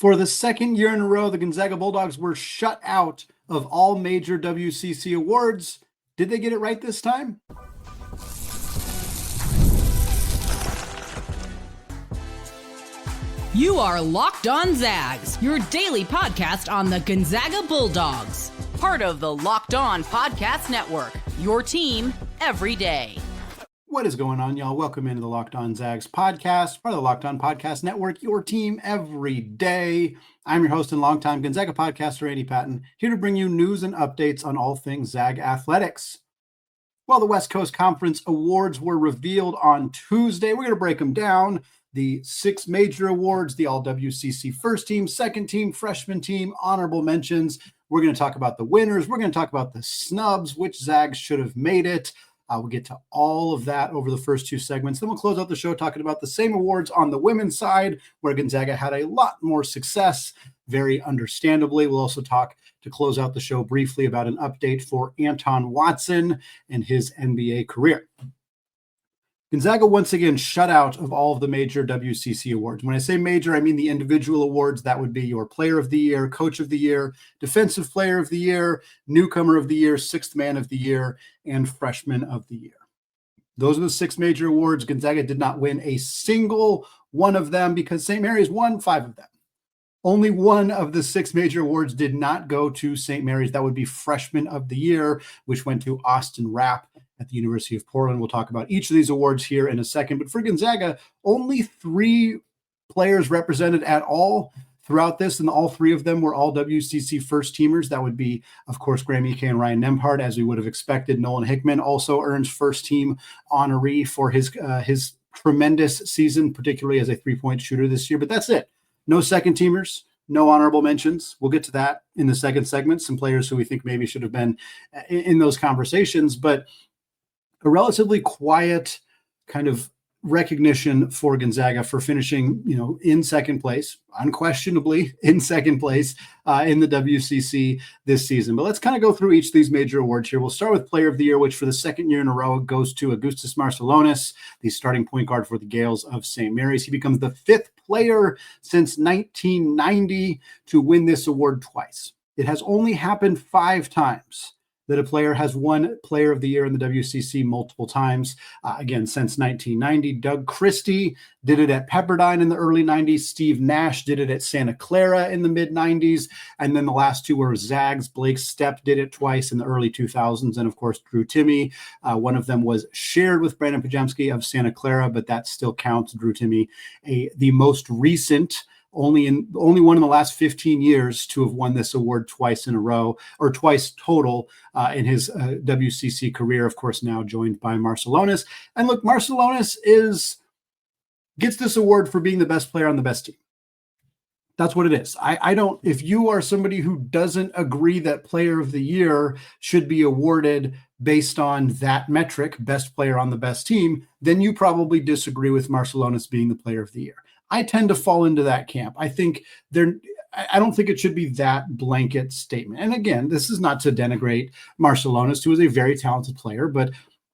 For the second year in a row, the Gonzaga Bulldogs were shut out of all major WCC awards. Did they get it right this time? You are Locked On Zags, your daily podcast on the Gonzaga Bulldogs. Part of the Locked On Podcast Network, your team every day. What is going on, y'all? Welcome into the Locked On Zags podcast, part of the Locked On Podcast Network, your team every day. I'm your host and longtime Gonzaga podcaster, Andy Patton, here to bring you news and updates on all things Zag athletics. Well, the West Coast Conference awards were revealed on Tuesday. We're going to break them down. The 6 major awards, the All-WCC first team, second team, freshman team, honorable mentions. We're going to talk about the winners. We're going to talk about the snubs, which Zags should have made it. We'll get to all of that over the first 2 segments. Then we'll close out the show talking about the same awards on the women's side, where Gonzaga had a lot more success, very understandably. We'll also talk to close out the show briefly about an update for Anton Watson and his NBA career. Gonzaga once again shut out of all of the major WCC awards. When I say major, I mean the individual awards. That would be your Player of the Year, Coach of the Year, Defensive Player of the Year, Newcomer of the Year, Sixth Man of the Year, and Freshman of the Year. Those are the 6 major awards. Gonzaga did not win a single one of them because St. Mary's won 5 of them. Only one of the 6 major awards did not go to St. Mary's. That would be Freshman of the Year, which went to Austin Rapp at the University of Portland. We'll talk about each of these awards here in a second. But for Gonzaga, only 3 players represented at all throughout this, and all 3 of them were all WCC first teamers. That would be, of course, Graham Ike and Ryan Nembhard, as we would have expected. Nolan Hickman also earns first team honoree for his tremendous season, particularly as a 3-point shooter this year. But that's it. No second teamers, no honorable mentions. We'll get to that in the second segment. Some players who we think maybe should have been in those conversations, but a relatively quiet kind of recognition for Gonzaga for finishing, in second place, unquestionably in second place in the WCC this season. But let's kind of go through each of these major awards here. We'll start with Player of the Year, which for the second year in a row goes to Augustas Marciulionis, the starting point guard for the Gales of St. Mary's. He becomes the 5th player since 1990 to win this award twice. It has only happened 5 times that a player has won Player of the Year in the WCC multiple times. Again, since 1990, Doug Christie did it at Pepperdine in the early 90s. Steve Nash did it at Santa Clara in the mid 90s. And then the last 2 were Zags. Blake Stepp did it twice in the early 2000s. And of course, Drew Timme. One of them was shared with Brandon Pajemski of Santa Clara, but that still counts. Drew Timme, the most recent, only one in the last 15 years to have won this award twice in a row, or twice total in his WCC career, of course, now joined by Marciulionis. And look, Marciulionis gets this award for being the best player on the best team. That's what it is. I don't, if you are somebody who doesn't agree that Player of the Year should be awarded based on that metric, best player on the best team, then you probably disagree with Marciulionis being the Player of the Year. I tend to fall into that camp. I don't think it should be that blanket statement. And again, this is not to denigrate Marciulionis, who is a very talented player, but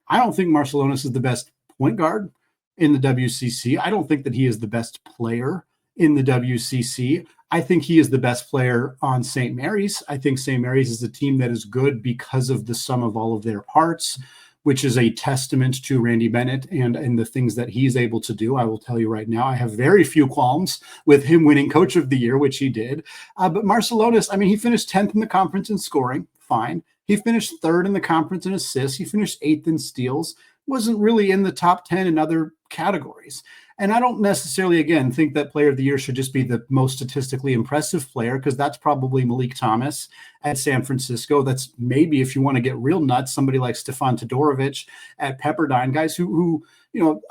I don't think Marciulionis is the best point guard in the WCC. I don't think that he is the best player in the WCC. I think he is the best player on St. Mary's. I think St. Mary's is a team that is good because of the sum of all of their parts, which is a testament to Randy Bennett and the things that he's able to do. I will tell you right now, I have very few qualms with him winning Coach of the Year, which he did. But Marciulionis, he finished 10th in the conference in scoring, fine. He finished 3rd in the conference in assists. He finished 8th in steals. Wasn't really in the top 10 in other categories. And I don't necessarily, again, think that Player of the Year should just be the most statistically impressive player, because that's probably Malik Thomas at San Francisco. That's maybe, if you want to get real nuts, somebody like Stefan Todorovic at Pepperdine, guys who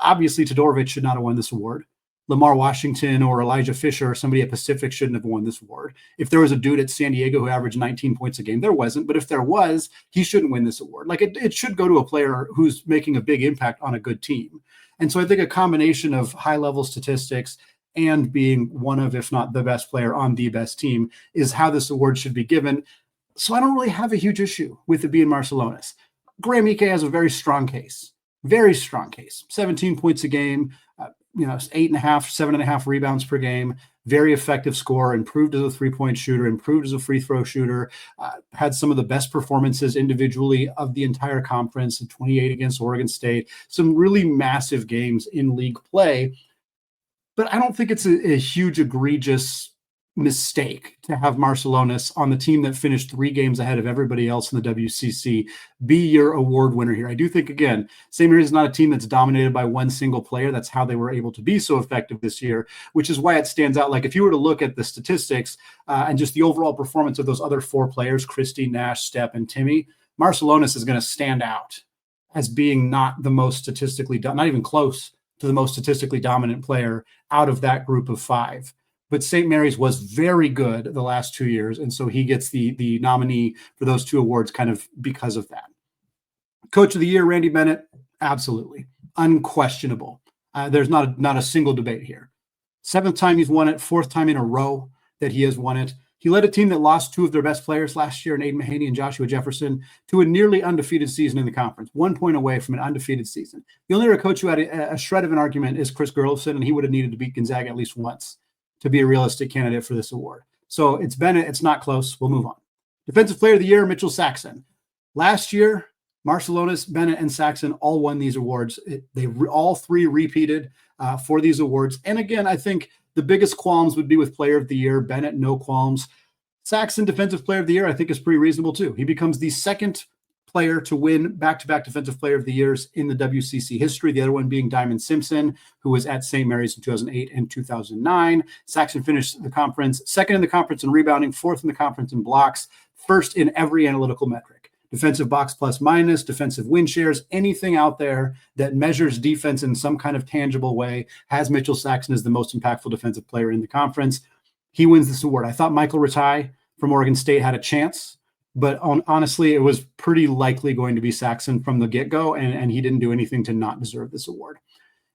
obviously Todorovic should not have won this award. Lamar Washington or Elijah Fisher or somebody at Pacific shouldn't have won this award. If there was a dude at San Diego who averaged 19 points a game, there wasn't. But if there was, he shouldn't win this award. Like it should go to a player who's making a big impact on a good team. And so I think a combination of high-level statistics and being one of, if not the best player on the best team, is how this award should be given. So I don't really have a huge issue with it being Marciulionis. Graham Ike has a very strong case. 17 points a game, 8.5, 7.5 rebounds per game, very effective scorer, improved as a three-point shooter, improved as a free throw shooter, had some of the best performances individually of the entire conference, 28 against Oregon State, some really massive games in league play. But I don't think it's a huge, egregious mistake to have Marciulionis on the team that finished 3 games ahead of everybody else in the WCC be your award winner here. I do think, again, St. Mary's is not a team that's dominated by one single player. That's how they were able to be so effective this year, which is why it stands out. Like if you were to look at the statistics and just the overall performance of those other 4 players, Christy, Nash, Stepp, and Timmy, Marciulionis is going to stand out as being not the most statistically, not even close to the most statistically dominant player out of that group of 5. But St. Mary's was very good the last 2 years, and so he gets the nominee for those 2 awards kind of because of that. Coach of the Year, Randy Bennett, absolutely. Unquestionable. There's not a single debate here. 7th time he's won it, 4th time in a row that he has won it. He led a team that lost 2 of their best players last year in Aiden Mahaney and Joshua Jefferson to a nearly undefeated season in the conference, 1 point away from an undefeated season. The only other coach who had a shred of an argument is Chris Gerlofson, and he would have needed to beat Gonzaga at least once to be a realistic candidate for this award. So it's Bennett. It's not close. We'll move on. Defensive Player of the Year, Mitchell Saxon. Last year, Marciulionis, Bennett, and Saxon all won these awards. They all 3 repeated for these awards. And again, I think the biggest qualms would be with Player of the Year. Bennett, no qualms. Saxon, Defensive Player of the Year, I think is pretty reasonable too. He becomes the 2nd player to win back-to-back Defensive Player of the Years in the WCC history, the other one being Diamond Simpson, who was at St. Mary's in 2008 and 2009. Saxon finished the conference 2nd in the conference in rebounding, 4th in the conference in blocks, 1st in every analytical metric. Defensive box plus minus, defensive win shares, anything out there that measures defense in some kind of tangible way has Mitchell Saxon as the most impactful defensive player in the conference. He wins this award. I thought Michael Ratai from Oregon State had a chance, but honestly, it was pretty likely going to be Saxon from the get-go, and he didn't do anything to not deserve this award.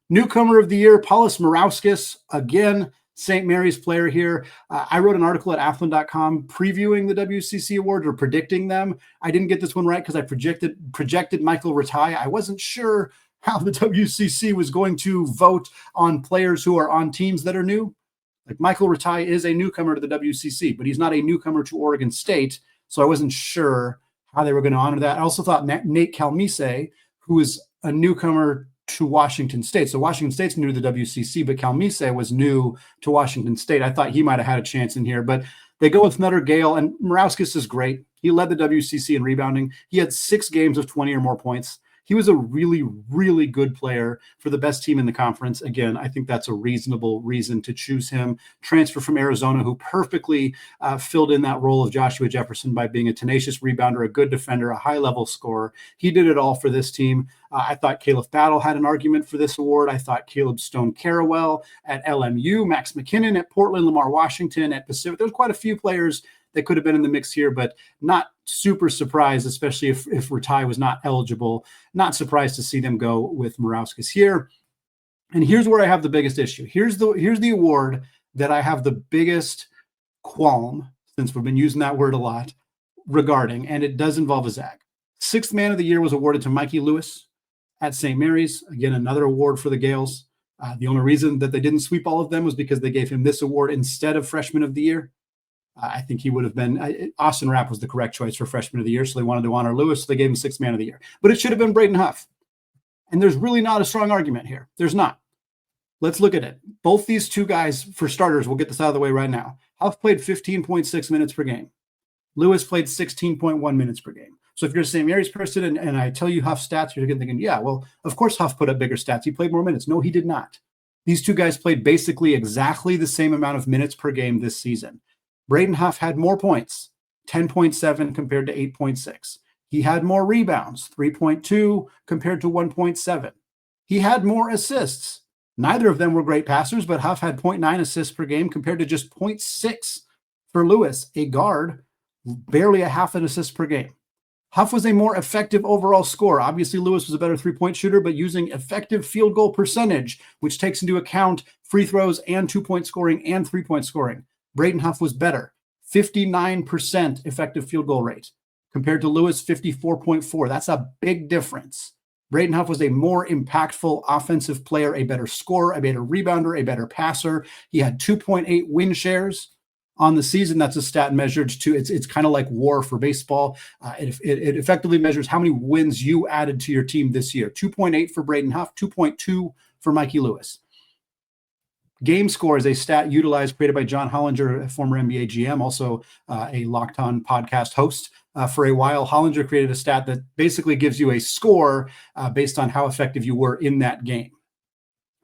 Newcomer of the Year, Paulius Morauskas, again, St. Mary's player here. I wrote an article at athlon.com previewing the WCC awards or predicting them. I didn't get this one right because I projected Michael Ratai. I wasn't sure how the WCC was going to vote on players who are on teams that are new. Like Michael Ratai is a newcomer to the WCC, but he's not a newcomer to Oregon State. So I wasn't sure how they were going to honor that. I also thought Nate Calmise, who is a newcomer to Washington State. So Washington State's new to the WCC, but Calmise was new to Washington State. I thought he might have had a chance in here, but they go with Nutter Gale, and Morauskas is great. He led the WCC in rebounding. He had 6 games of 20 or more points. He was a really, really good player for the best team in the conference. Again, I think that's a reasonable reason to choose him. Transfer from Arizona, who perfectly filled in that role of Joshua Jefferson by being a tenacious rebounder, a good defender, a high-level scorer. He did it all for this team. I thought Khalif Battle had an argument for this award. I thought Caleb Stone-Carawell at LMU, Max McKinnon at Portland, Lamar Washington at Pacific. There's quite a few players that could have been in the mix here, but not super surprised, especially if Ratai was not eligible. Not surprised to see them go with Morauskas here. And here's where I have the biggest issue. Here's the award that I have the biggest qualm, since we've been using that word a lot, regarding, and it does involve a Zag. 6th Man of the Year was awarded to Mikey Lewis at St. Mary's. Again, another award for the Gales. The only reason that they didn't sweep all of them was because they gave him this award instead of Freshman of the Year. I think he would have been Austin Rapp was the correct choice for Freshman of the Year, so they wanted to honor Lewis, so they gave him 6th Man of the Year. But it should have been Braden Huff. And there's really not a strong argument here. There's not. Let's look at it. Both these 2 guys, for starters, we'll get this out of the way right now. Huff played 15.6 minutes per game. Lewis played 16.1 minutes per game. So if you're a St. Mary's person and I tell you Huff's stats, you're thinking, yeah, well, of course Huff put up bigger stats. He played more minutes. No, he did not. These 2 guys played basically exactly the same amount of minutes per game this season. Braden Huff had more points, 10.7 compared to 8.6. He had more rebounds, 3.2 compared to 1.7. He had more assists. Neither of them were great passers, but Huff had 0.9 assists per game compared to just 0.6 for Lewis, a guard, barely a half an assist per game. Huff was a more effective overall scorer. Obviously, Lewis was a better three-point shooter, but using effective field goal percentage, which takes into account free throws and 2-point scoring and 3-point scoring. Braden Huff was better, 59% effective field goal rate compared to Lewis, 54.4. That's a big difference. Braden Huff was a more impactful offensive player, a better scorer, a better rebounder, a better passer. He had 2.8 win shares on the season. That's a stat measured to, it's kind of like WAR for baseball. It effectively measures how many wins you added to your team this year. 2.8 for Braden Huff, 2.2 for Mikey Lewis. Game score is a stat utilized, created by John Hollinger, a former NBA GM, also a Locked On podcast host. For a while, Hollinger created a stat that basically gives you a score based on how effective you were in that game.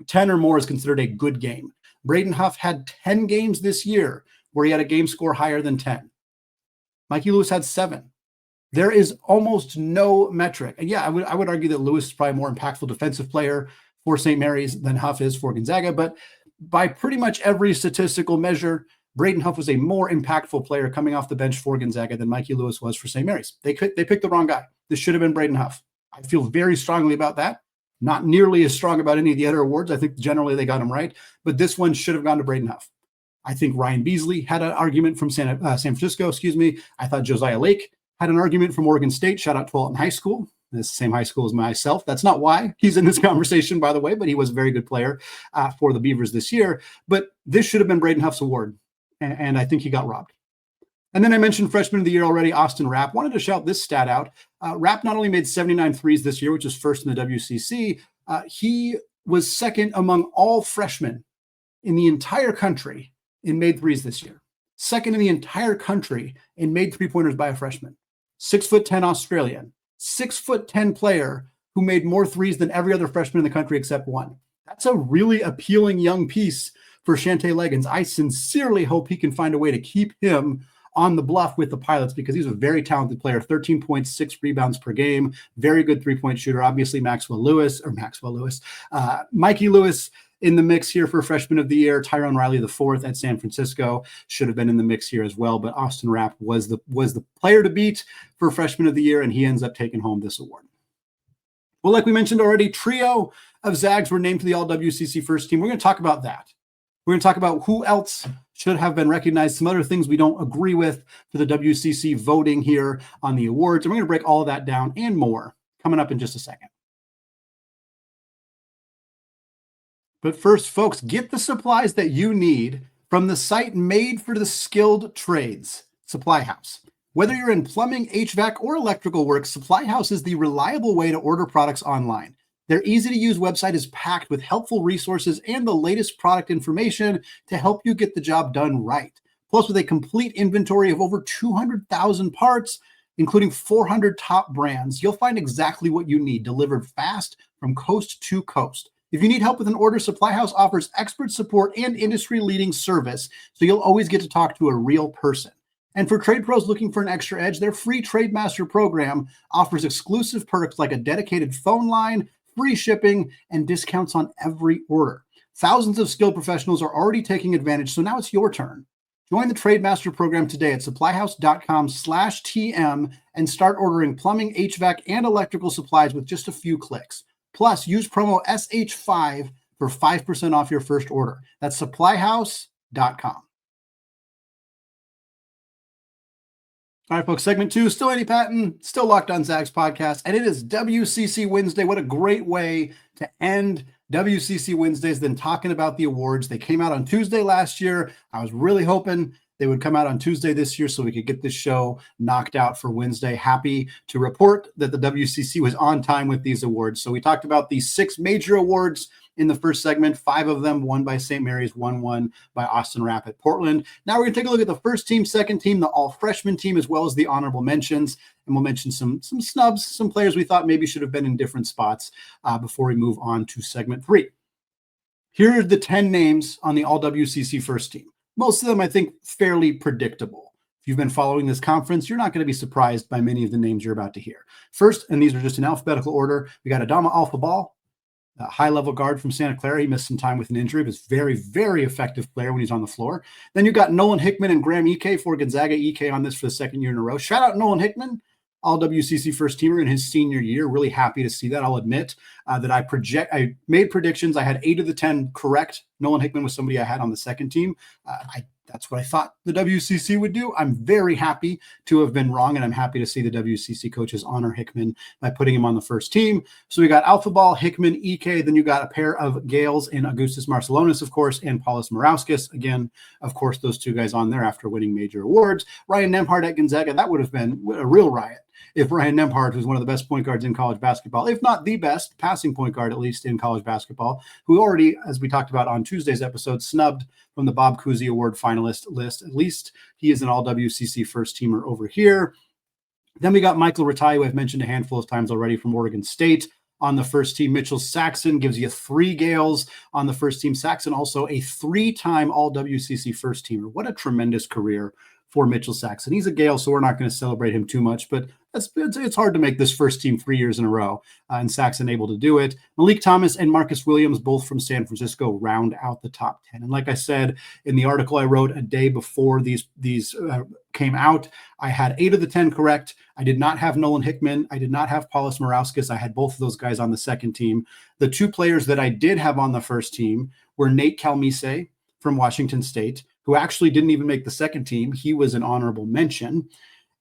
10 or more is considered a good game. Braden Huff had 10 games this year where he had a game score higher than 10. Mikey Lewis had 7. There is almost no metric. And yeah, I would argue that Lewis is probably a more impactful defensive player for St. Mary's than Huff is for Gonzaga, but by pretty much every statistical measure, Braden Huff was a more impactful player coming off the bench for Gonzaga than Mikey Lewis was for St. Mary's. They picked the wrong guy. This should have been Braden Huff. I feel very strongly about that. Not nearly as strong about any of the other awards. I think generally they got him right, but this one should have gone to Braden Huff. I think Ryan Beasley had an argument from San Francisco, I thought Josiah Lake had an argument from Oregon State. Shout out to Alton High School. This same high school as myself. That's not why he's in this conversation, by the way, but he was a very good player for the Beavers this year. But this should have been Braden Huff's award, and I think he got robbed. And then I mentioned freshman of the year already, Austin Rapp. Wanted to shout this stat out. Rapp not only made 79 threes this year, which is first in the WCC, he was second among all freshmen in the entire country in made threes this year. Second in the entire country in made three-pointers by a freshman. 6'10" Australian. 6'10" player who made more threes than every other freshman in the country except one. That's a really appealing young piece for Shante Leggins. I sincerely hope he can find a way to keep him on the bluff with the Pilots because he's a very talented player, 13.6 rebounds per game, very good three-point shooter. Obviously, Mikey Lewis in the mix here for freshman of the year. Tyrone Riley IV at San Francisco should have been in the mix here as well, but Austin Rapp was the player to beat for freshman of the year, and he ends up taking home this award. Well, like we mentioned already, trio of Zags were named to the All-WCC first team. We're going to talk about that. We're going to talk about who else should have been recognized, some other things we don't agree with for the WCC voting here on the awards, and we're going to break all of that down and more coming up in just a second. But first, folks, get the supplies that you need from the site made for the skilled trades, Supply House. Whether you're in plumbing, HVAC, or electrical work, Supply House is the reliable way to order products online. Their easy-to-use website is packed with helpful resources and the latest product information to help you get the job done right. Plus, with a complete inventory of over 200,000 parts, including 400 top brands, you'll find exactly what you need delivered fast from coast to coast. If you need help with an order, Supply House offers expert support and industry-leading service, so you'll always get to talk to a real person. And for trade pros looking for an extra edge, their free Trade Master program offers exclusive perks like a dedicated phone line, free shipping, and discounts on every order. Thousands of skilled professionals are already taking advantage, so now it's your turn. Join the Trade Master program today at supplyhouse.com/TM and start ordering plumbing, HVAC, and electrical supplies with just a few clicks. Plus, use promo SH5 for 5% off your first order. That's supplyhouse.com. All right, folks, segment 2, still Andy Patton, still Locked On Zags podcast, and it is WCC Wednesday. What a great way to end WCC Wednesdays than talking about the awards. They came out on Tuesday last year. I was really hoping they would come out on Tuesday this year so we could get this show knocked out for Wednesday. Happy to report that the WCC was on time with these awards. So we talked about the 6 major awards in the first segment, 5 of them won by St. Mary's, 1 by Austin Rapp at Portland. Now we're going to take a look at the first team, second team, the all-freshman team, as well as the honorable mentions. And we'll mention some snubs, some players we thought maybe should have been in different spots before we move on to segment 3. Here are the 10 names on the all-WCC first team. Most of them, I think, fairly predictable. If you've been following this conference, you're not going to be surprised by many of the names you're about to hear. First, and these are just in alphabetical order, we got Adama Alpha-Ball, a high-level guard from Santa Clara. He missed some time with an injury, but is very, very effective player when he's on the floor. Then you got Nolan Hickman and Graham Ike for Gonzaga. Ike on this for the second year in a row. Shout out Nolan Hickman, all-WCC first teamer in his senior year. Really happy to see that. I'll admit that I made predictions. I had 8 of the 10 correct. Nolan Hickman was somebody I had on the second team. I That's what I thought the WCC would do. I'm very happy to have been wrong, and I'm happy to see the WCC coaches honor Hickman by putting him on the first team. So we got Alpha Ball, Hickman, EK. Then you got a pair of Gales in Augustus Marcelonis, of course, and Paulus Morauskas. Again, of course, those two guys on there after winning major awards. Ryan Nembhard at Gonzaga, that would have been a real riot if Ryan Nembhard, who's one of the best point guards in college basketball, if not the best passing point guard, at least in college basketball, who already, as we talked about on Tuesday's episode, snubbed from the Bob Cousy Award finalist list. At least he is an all-WCC first teamer over here. Then we got Michael Ratai, who I've mentioned a handful of times already, from Oregon State on the first team. Mitchell Saxon gives you 3 Gales on the first team. Saxon also a 3-time all-WCC first teamer. What a tremendous career for Mitchell Saxon. He's a Gale, so we're not going to celebrate him too much, but it's hard to make this first team 3 years in a row, and Saxon able to do it. Malik Thomas and Marcus Williams, both from San Francisco, round out the top 10. And like I said in the article I wrote a day before these came out, I had 8 of the 10 correct. I did not have Nolan Hickman. I did not have Paulus Morauskas. I had both of those guys on the second team. The 2 players that I did have on the first team were Nate Kalmise from Washington State, who actually didn't even make the second team. He was an honorable mention.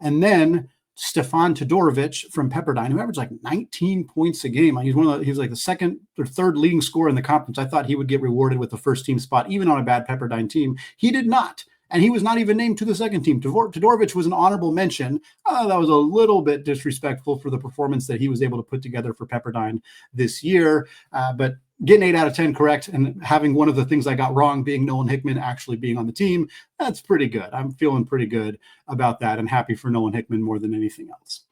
And then Stefan Todorovic from Pepperdine, who averaged like 19 points a game. He was like the second or third leading scorer in the conference. I thought he would get rewarded with the first team spot, even on a bad Pepperdine team. He did not. And he was not even named to the second team. Todorovic was an honorable mention. That was a little bit disrespectful for the performance that he was able to put together for Pepperdine this year. But getting 8 out of 10 correct and having one of the things I got wrong being Nolan Hickman actually being on the team, that's pretty good. I'm feeling pretty good about that and happy for Nolan Hickman more than anything else.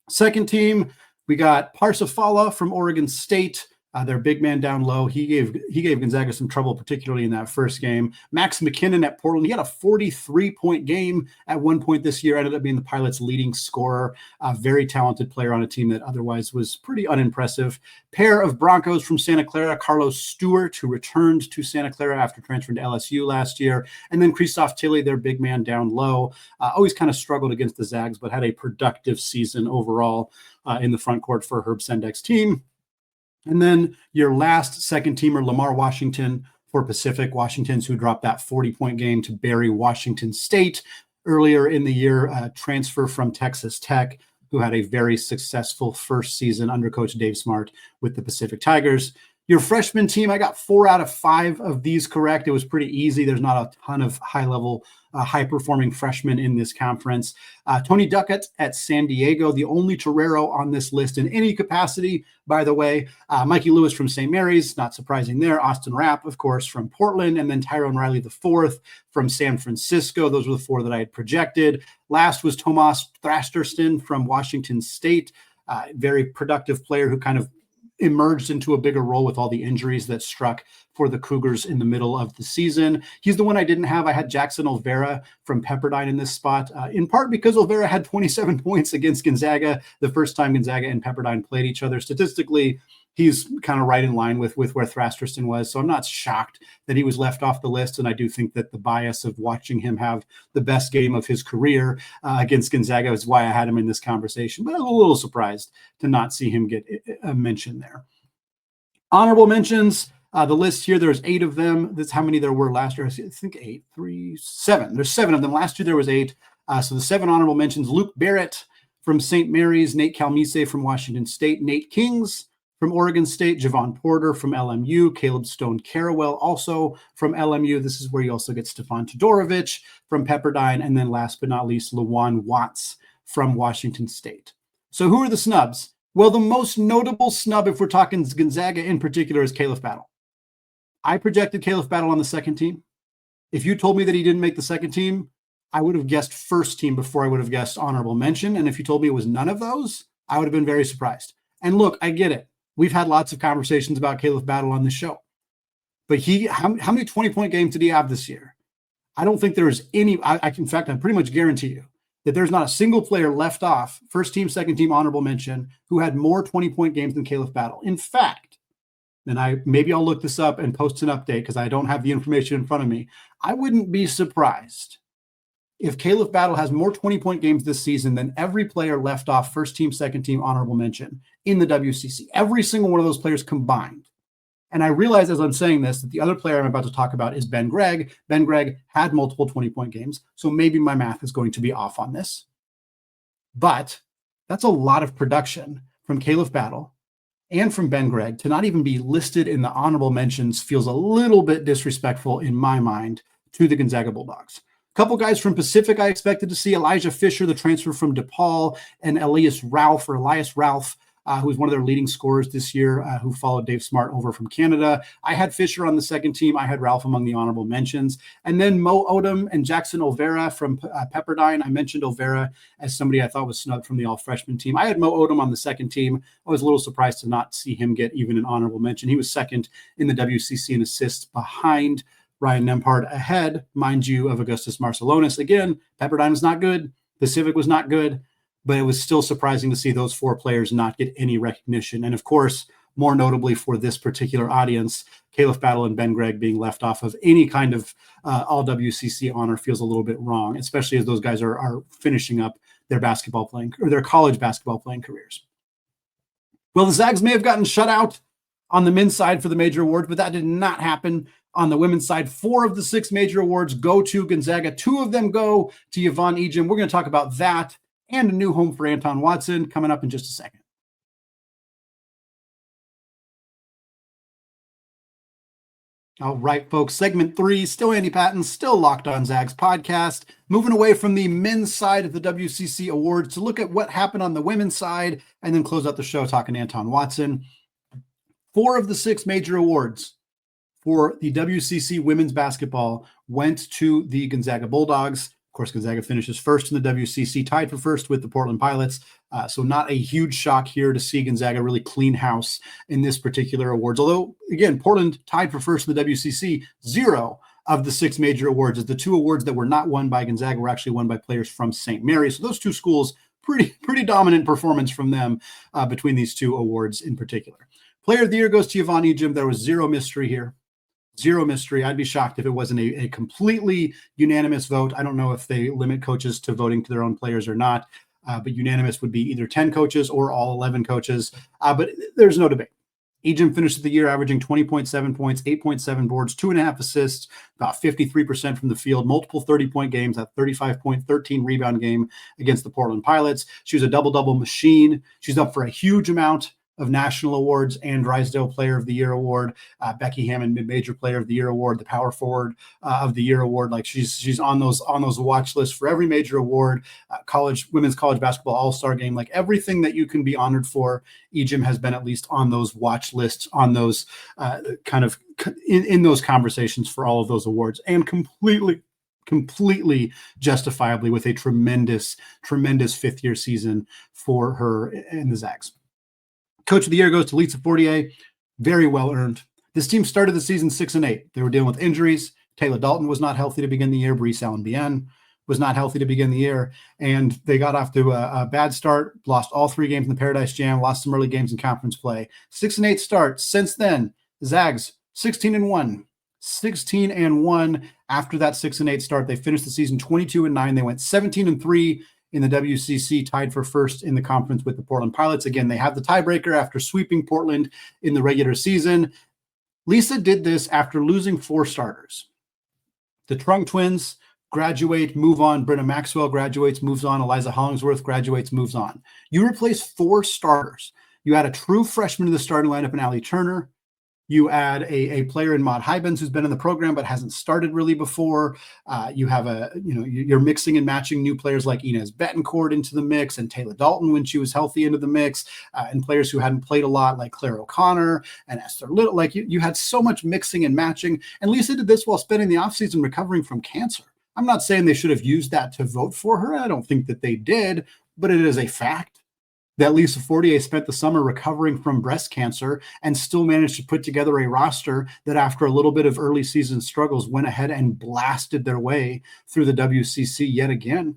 Second team, we got Parsifala from Oregon State. Their big man down low. He gave Gonzaga some trouble, particularly in that first game. Max McKinnon at Portland. He had a 43-point game at one point this year. Ended up being the Pilots' leading scorer. A very talented player on a team that otherwise was pretty unimpressive. Pair of Broncos from Santa Clara. Carlos Stewart, who returned to Santa Clara after transferring to LSU last year. And then Christoph Tilley, their big man down low. Always kind of struggled against the Zags, but had a productive season overall in the front court for Herb Sendek's team. And then your last second teamer, Lamar Washington for Pacific. Washington's who dropped that 40-point game to bury Washington State earlier in the year, transfer from Texas Tech, who had a very successful first season under Coach Dave Smart with the Pacific Tigers. Your freshman team, I got 4 out of 5 of these correct. It was pretty easy. There's not a ton of high-level, high-performing freshmen in this conference. Tony Duckett at San Diego, the only Torero on this list in any capacity, by the way. Mikey Lewis from St. Mary's, not surprising there. Austin Rapp, of course, from Portland. And then Tyrone Riley IV from San Francisco. Those were the 4 that I had projected. Last was Tomas Thrasterston from Washington State. Very productive player who kind of emerged into a bigger role with all the injuries that struck for the Cougars in the middle of the season. He's the one I didn't have. I had Jackson Olvera from Pepperdine in this spot, in part because Olvera had 27 points against Gonzaga the first time Gonzaga and Pepperdine played each other. Statistically, he's kind of right in line with where Thrasterston was. So I'm not shocked that he was left off the list. And I do think that the bias of watching him have the best game of his career against Gonzaga is why I had him in this conversation. But I was a little surprised to not see him get a mention there. Honorable mentions. The list here, there's 8 of them. That's how many there were last year. I think 8, 3, 7. There's 7 of them. Last year there was 8. So the 7 honorable mentions: Luke Barrett from St. Mary's, Nate Kalmise from Washington State, Nate Kings from Oregon State, Javon Porter from LMU, Caleb Stone Carawell also from LMU. This is where you also get Stefan Todorovic from Pepperdine. And then last but not least, Lawan Watts from Washington State. So who are the snubs? Well, the most notable snub, if we're talking Gonzaga in particular, is Khalif Battle. I projected Khalif Battle on the second team. If you told me that he didn't make the second team, I would have guessed first team before I would have guessed honorable mention. And if you told me it was none of those, I would have been very surprised. And look, I get it. We've had lots of conversations about Khalif Battle on this show. But how many 20-point games did he have this year? I don't think there's any. In fact, I pretty much guarantee you that there's not a single player left off, first team, second team, honorable mention, who had more 20-point games than Khalif Battle. In fact, and maybe I'll look this up and post an update because I don't have the information in front of me. I wouldn't be surprised if Khalif Battle has more 20-point games this season than every player left off first team, second team, honorable mention in the WCC. Every single one of those players combined. And I realize as I'm saying this that the other player I'm about to talk about is Ben Gregg. Ben Gregg had multiple 20-point games, so maybe my math is going to be off on this. But that's a lot of production from Khalif Battle and from Ben Gregg to not even be listed in the honorable mentions feels a little bit disrespectful in my mind to the Gonzaga Bulldogs. A couple guys from Pacific I expected to see: Elijah Fisher, the transfer from DePaul, and Elias Ralph, who was one of their leading scorers this year, who followed Dave Smart over from Canada. I had Fisher on the second team. I had Ralph among the honorable mentions. And then Mo Odom and Jackson Olvera from Pepperdine. I mentioned Olvera as somebody I thought was snubbed from the all-freshman team. I had Mo Odom on the second team. I was a little surprised to not see him get even an honorable mention. He was second in the WCC in assists behind Ryan Nembhard, ahead, mind you, of Augustus Marcelonis. Again, Pepperdine was not good. Pacific was not good. But it was still surprising to see those four players not get any recognition. And of course, more notably for this particular audience, Khalif Battle and Ben Gregg being left off of any kind of all-WCC honor feels a little bit wrong, especially as those guys are finishing up their basketball playing or their college basketball playing careers. Well, the Zags may have gotten shut out on the men's side for the major awards, but that did not happen on the women's side. 4 of the 6 major awards go to Gonzaga. 2 of them go to Yvonne Ejim. We're going to talk about that and a new home for Anton Watson coming up in just a second. All right, folks, segment 3, still Andy Patton, still Locked On Zags podcast, moving away from the men's side of the WCC awards to look at what happened on the women's side and then close out the show talking Anton Watson. 4 of the 6 major awards for the WCC women's basketball went to the Gonzaga Bulldogs. Of course, Gonzaga finishes first in the WCC, tied for first with the Portland Pilots. So not a huge shock here to see Gonzaga really clean house in this particular awards. Although, again, Portland tied for first in the WCC. 0 of the 6 major awards, as the 2 awards that were not won by Gonzaga were actually won by players from St. Mary's. So those 2 schools, pretty dominant performance from them between these 2 awards in particular. Player of the year goes to Yvonne Ejim. There was 0 mystery here. 0 mystery. I'd be shocked if it wasn't a completely unanimous vote. I don't know if they limit coaches to voting to their own players or not, but unanimous would be either 10 coaches or all 11 coaches. But there's no debate. Ejim finished the year averaging 20.7 points, 8.7 boards, 2.5 assists, about 53% from the field, multiple 30-point games, that 35-point, 13-rebound game against the Portland Pilots. She was a double-double machine. She's up for a huge amount of national awards and Drysdale Player of the Year award, Becky Hammond Mid-Major Player of the Year award, the Power Forward of the Year award. Like she's on those watch lists for every major award, women's college basketball all-star game, like everything that you can be honored for. Ejim has been at least on those watch lists, on those kind of in those conversations for all of those awards, and completely justifiably with a tremendous 5th-year season for her in the Zags. Coach of the year goes to Lisa Fortier. Very well earned. This team started the season 6-8. They were dealing with injuries. Taylor Dalton was not healthy to begin the year. Brees Allen-Bien was not healthy to begin the year. And they got off to a bad start, lost all 3 games in the Paradise Jam, lost some early games in conference play. 6-8 start. Since then, Zags 16-1. 16-1 after that 6-8 start. They finished the season 22-9. They went 17-3 in the WCC, tied for first in the conference with the Portland Pilots. Again, they have the tiebreaker after sweeping Portland in the regular season. Lisa did this after losing 4 starters. The Trung twins graduate, move on. Brenna Maxwell graduates, moves on. Eliza Hollingsworth graduates, moves on. You replace 4 starters. You add a true freshman to the starting lineup in Allie Turner. You add a player in Maud Hybens who's been in the program but hasn't started really before. You have you're mixing and matching new players like Inez Betancourt into the mix, and Taylor Dalton when she was healthy into the mix, and players who hadn't played a lot like Claire O'Connor and Esther Little. Like you had so much mixing and matching. And Lisa did this while spending the offseason recovering from cancer. I'm not saying they should have used that to vote for her. I don't think that they did, but it is a fact that Lisa Fortier spent the summer recovering from breast cancer and still managed to put together a roster that, after a little bit of early season struggles, went ahead and blasted their way through the WCC yet again.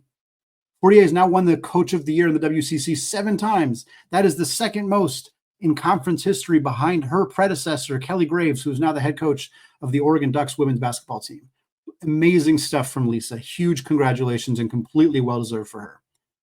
Fortier has now won the Coach of the Year in the WCC 7 times. That is the second most in conference history, behind her predecessor, Kelly Graves, who is now the head coach of the Oregon Ducks women's basketball team. Amazing stuff from Lisa. Huge congratulations, and completely well-deserved for her.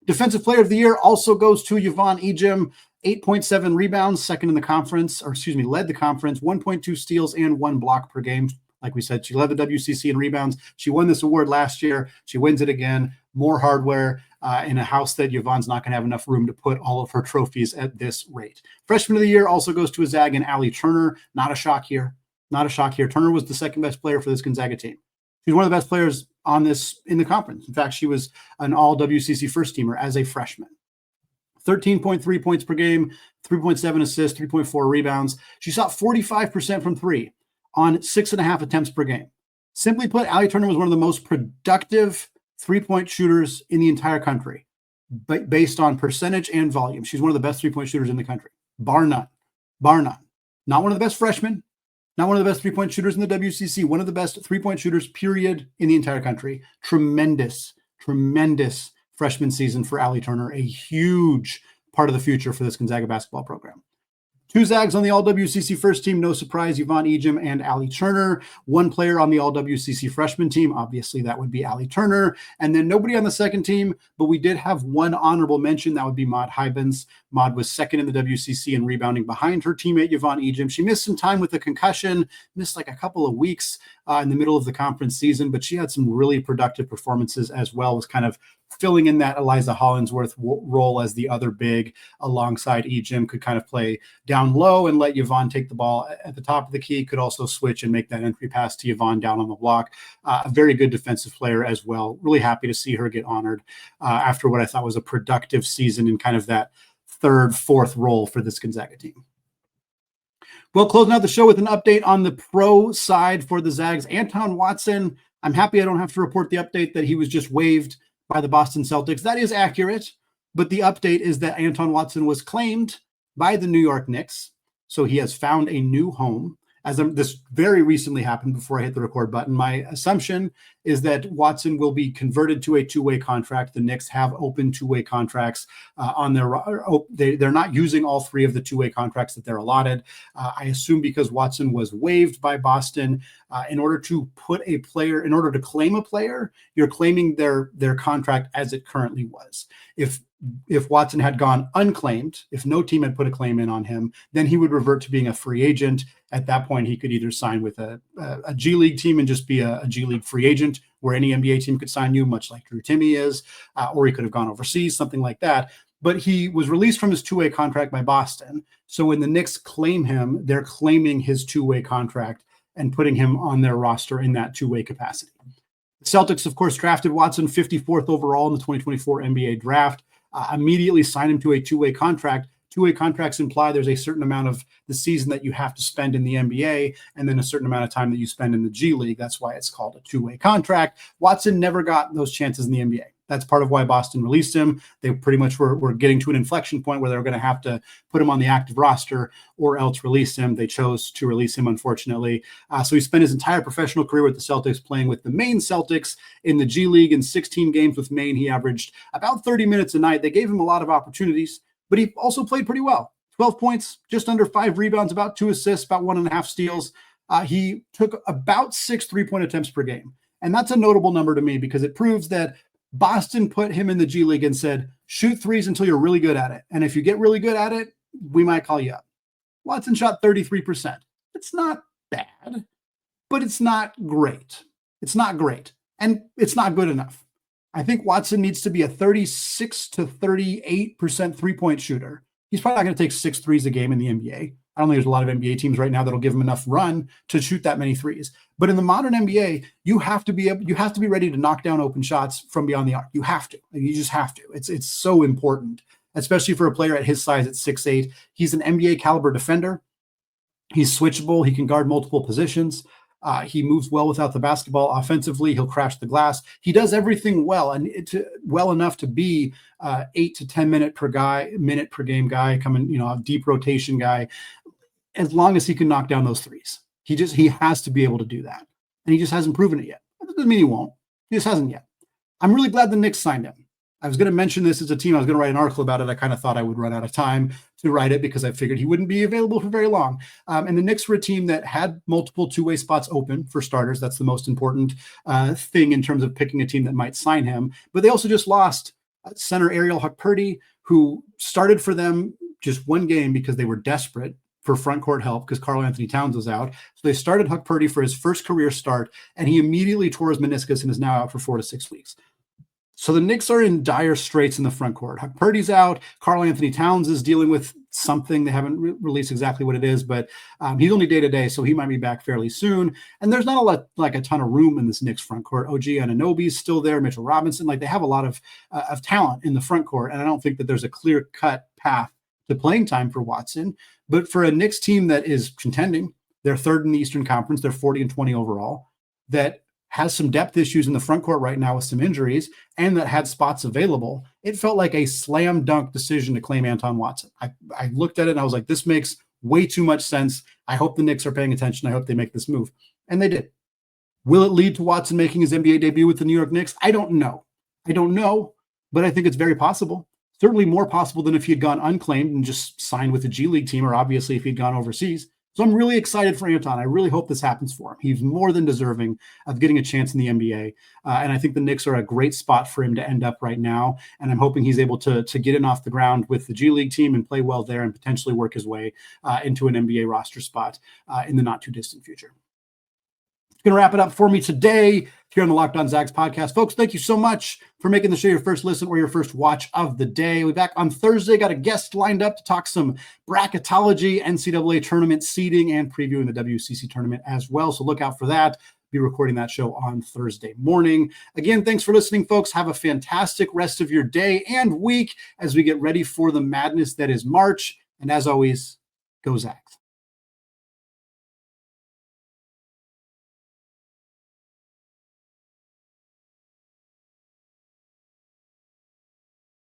Defensive Player of the Year also goes to Yvonne Ejim, 8.7 rebounds, second in the conference, led the conference, 1.2 steals and 1 block per game. Like we said, she led the WCC in rebounds. She won this award last year. She wins it again. More hardware in a house that Yvonne's not going to have enough room to put all of her trophies at this rate. Freshman of the Year also goes to a Zag and Allie Turner. Not a shock here. Not a shock here. Turner was the second best player for this Gonzaga team. She's one of the best players on this in the conference. In fact, she was an all-WCC first teamer as a freshman. 13.3 points per game, 3.7 assists, 3.4 rebounds. She shot 45% from three on 6.5 attempts per game. Simply put, Allie Turner was one of the most productive three-point shooters in the entire country, but based on percentage and volume. She's one of the best three-point shooters in the country, bar none, bar none. Not one of the best freshmen, not one of the best three-point shooters in the WCC, one of the best three-point shooters, period, in the entire country. Tremendous, tremendous freshman season for Allie Turner, a huge part of the future for this Gonzaga basketball program. 2 Zags on the All-WCC first team, no surprise, Yvonne Ejim and Allie Turner. 1 player on the All-WCC freshman team, obviously that would be Allie Turner. And then nobody on the second team, but we did have 1 honorable mention, that would be Maud Hybens. Maud was second in the WCC in rebounding behind her teammate Yvonne Ejim. She missed some time with a concussion, missed like a couple of weeks in the middle of the conference season, but she had some really productive performances as well, was kind of filling in that Eliza Hollingsworth role as the other big alongside Ejim, could kind of play down low and let Yvonne take the ball at the top of the key, could also switch and make that entry pass to Yvonne down on the block. A very good defensive player as well. Really happy to see her get honored after what I thought was a productive season in kind of that third, fourth role for this Gonzaga team. Well, closing out the show with an update on the pro side for the Zags. Anton Watson, I'm happy I don't have to report the update that he was just waived by the Boston Celtics. That is accurate, but the update is that Anton Watson was claimed by the New York Knicks, so he has found a new home. As this very recently happened before I hit the record button, my assumption is that Watson will be converted to a two-way contract. The Knicks have open two-way contracts on their. They're not using all 3 of the two-way contracts that they're allotted. I assume because Watson was waived by Boston, in order to claim a player, you're claiming their contract as it currently was. If Watson had gone unclaimed, if no team had put a claim in on him, then he would revert to being a free agent. At that point, he could either sign with a G League team and just be a G League free agent where any NBA team could sign you, much like Drew Timme is, or he could have gone overseas, something like that. But he was released from his two-way contract by Boston. So when the Knicks claim him, they're claiming his two-way contract and putting him on their roster in that two-way capacity. The Celtics, of course, drafted Watson 54th overall in the 2024 NBA draft. Immediately signed him to a two-way contract. Two-way contracts imply there's a certain amount of the season that you have to spend in the NBA and then a certain amount of time that you spend in the G League. That's why it's called a two-way contract. Watson never got those chances in the NBA. That's part of why Boston released him. They pretty much were getting to an inflection point where they were going to have to put him on the active roster or else release him. They chose to release him, unfortunately. So he spent his entire professional career with the Celtics, playing with the Maine Celtics in the G League. In 16 games with Maine, he averaged about 30 minutes a night. They gave him a lot of opportunities, but he also played pretty well. 12 points, just under 5 rebounds, about 2 assists, about 1.5 steals. He took about 6 3-point attempts per game. And that's a notable number to me because it proves that Boston put him in the G League and said, shoot threes until you're really good at it. And if you get really good at it, we might call you up. Watson shot 33%. It's not bad, but it's not great. It's not great. And it's not good enough. I think Watson needs to be a 36 to 38% three-point shooter. He's probably not going to take 6 threes a game in the NBA. I don't think there's a lot of NBA teams right now that'll give him enough run to shoot that many threes. But in the modern NBA, you have to be ready to knock down open shots from beyond the arc. You have to. You just have to. It's so important, especially for a player at his size at 6'8". He's an NBA caliber defender. He's switchable. He can guard multiple positions. He moves well without the basketball. Offensively, he'll crash the glass. He does everything well, and well enough to be 8 to 10 minute per game guy, coming, a deep rotation guy, as long as he can knock down those threes. He has to be able to do that, and he just hasn't proven it yet. That doesn't mean he won't. He just hasn't yet. I'm really glad the Knicks signed him. I was going to mention this as a team. I was going to write an article about it. I kind of thought I would run out of time to write it because I figured he wouldn't be available for very long. And the Knicks were a team that had multiple two-way spots open for starters. That's the most important thing in terms of picking a team that might sign him. But they also just lost center Ariel Huckpurdy, who started for them just one game because they were desperate for front court help because Karl Anthony Towns was out. So they started Huckpurdy for his first career start, and he immediately tore his meniscus and is now out for 4 to 6 weeks. So the Knicks are in dire straits in the front court. Huckpurdy's out. Karl Anthony Towns is dealing with something. They haven't released exactly what it is, but he's only day-to-day, so he might be back fairly soon. And there's not a ton of room in this Knicks front court. OG Anunoby's still there, Mitchell Robinson. Like, they have a lot of talent in the front court, and I don't think that there's a clear-cut path to playing time for Watson. But for a Knicks team that is contending, they're third in the Eastern Conference, they're 40-20 overall, that has some depth issues in the front court right now with some injuries, and that had spots available, it felt like a slam dunk decision to claim Anton Watson. I looked at it and I was like, this makes way too much sense. I hope the Knicks are paying attention. I hope they make this move. And they did. Will it lead to Watson making his NBA debut with the New York Knicks? I don't know, but I think it's very possible. Certainly more possible than if he had gone unclaimed and just signed with the G League team, or obviously if he'd gone overseas. So I'm really excited for Anton. I really hope this happens for him. He's more than deserving of getting a chance in the NBA. And I think the Knicks are a great spot for him to end up right now. And I'm hoping he's able to get in off the ground with the G League team and play well there and potentially work his way into an NBA roster spot in the not too distant future. Going to wrap it up for me today here on the Locked On Zags podcast. Folks, thank you so much for making the show your first listen or your first watch of the day. We'll be back on Thursday. Got a guest lined up to talk some bracketology, NCAA tournament seeding, and previewing the WCC tournament as well. So look out for that. Be recording that show on Thursday morning. Again, thanks for listening, folks. Have a fantastic rest of your day and week as we get ready for the madness that is March. And as always, go Zags.